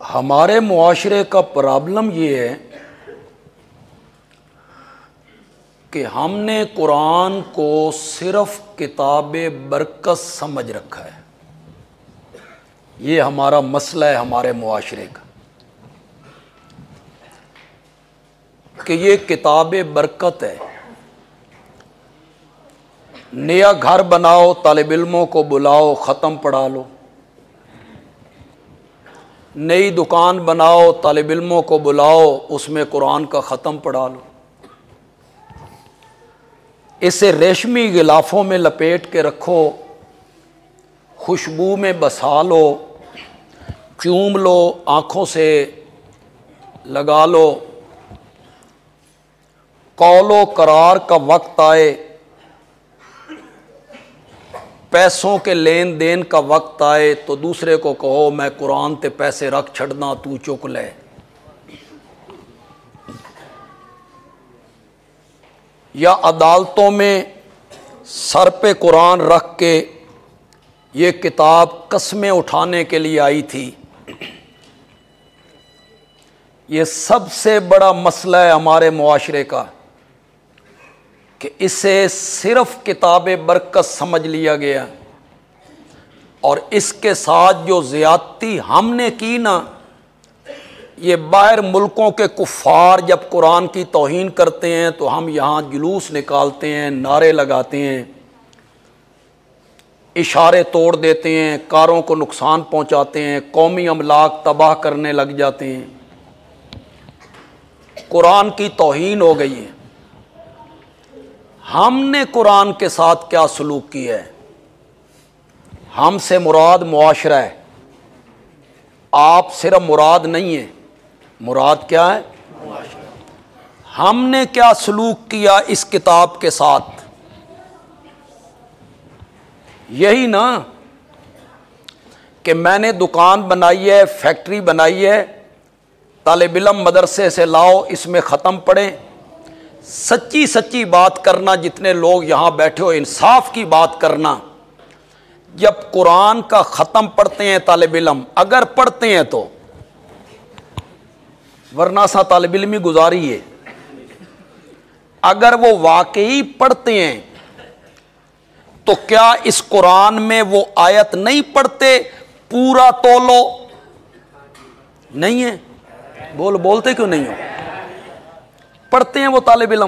ہمارے معاشرے کا پرابلم یہ ہے کہ ہم نے قرآن کو صرف کتاب برکت سمجھ رکھا ہے۔ یہ ہمارا مسئلہ ہے ہمارے معاشرے کا کہ یہ کتاب برکت ہے۔ نیا گھر بناؤ، طالب علموں کو بلاؤ، ختم پڑھا لو۔ نئی دکان بناؤ، طالب علموں کو بلاؤ، اس میں قرآن کا ختم پڑھا لو۔ اسے ریشمی غلافوں میں لپیٹ کے رکھو، خوشبو میں بسا لو، چوم لو، آنکھوں سے لگا لو۔ قول و قرار کا وقت آئے، پیسوں کے لین دین کا وقت آئے تو دوسرے کو کہو میں قرآن تے پیسے رکھ چھڑنا، تو چک لے۔ یا عدالتوں میں سر پہ قرآن رکھ کے یہ کتاب قسمیں اٹھانے کے لیے آئی تھی۔ یہ سب سے بڑا مسئلہ ہے ہمارے معاشرے کا کہ اسے صرف کتاب برکت سمجھ لیا گیا، اور اس کے ساتھ جو زیادتی ہم نے کی نا، یہ باہر ملکوں کے کفار جب قرآن کی توہین کرتے ہیں تو ہم یہاں جلوس نکالتے ہیں، نعرے لگاتے ہیں، اشارے توڑ دیتے ہیں، کاروں کو نقصان پہنچاتے ہیں، قومی املاک تباہ کرنے لگ جاتے ہیں۔ قرآن کی توہین ہو گئی ہے۔ ہم نے قرآن کے ساتھ کیا سلوک کیا ہے؟ ہم سے مراد معاشرہ ہے، آپ صرف مراد نہیں ہے، مراد کیا ہے؟ معاشرہ۔ ہم نے کیا سلوک کیا اس کتاب کے ساتھ؟ یہی نا کہ میں نے دکان بنائی ہے، فیکٹری بنائی ہے، طالب علم مدرسے سے لاؤ، اس میں ختم پڑھیں۔ سچی سچی بات کرنا، جتنے لوگ یہاں بیٹھے ہو انصاف کی بات کرنا۔ جب قرآن کا ختم پڑھتے ہیں طالب علم، اگر پڑھتے ہیں تو، ورنہ سا طالب علمی گزاری ہے۔ اگر وہ واقعی پڑھتے ہیں تو کیا اس قرآن میں وہ آیت نہیں پڑھتے پورا تولو؟ نہیں ہے، بولتے کیوں نہیں ہو؟ پڑھتے ہیں وہ طالب علم۔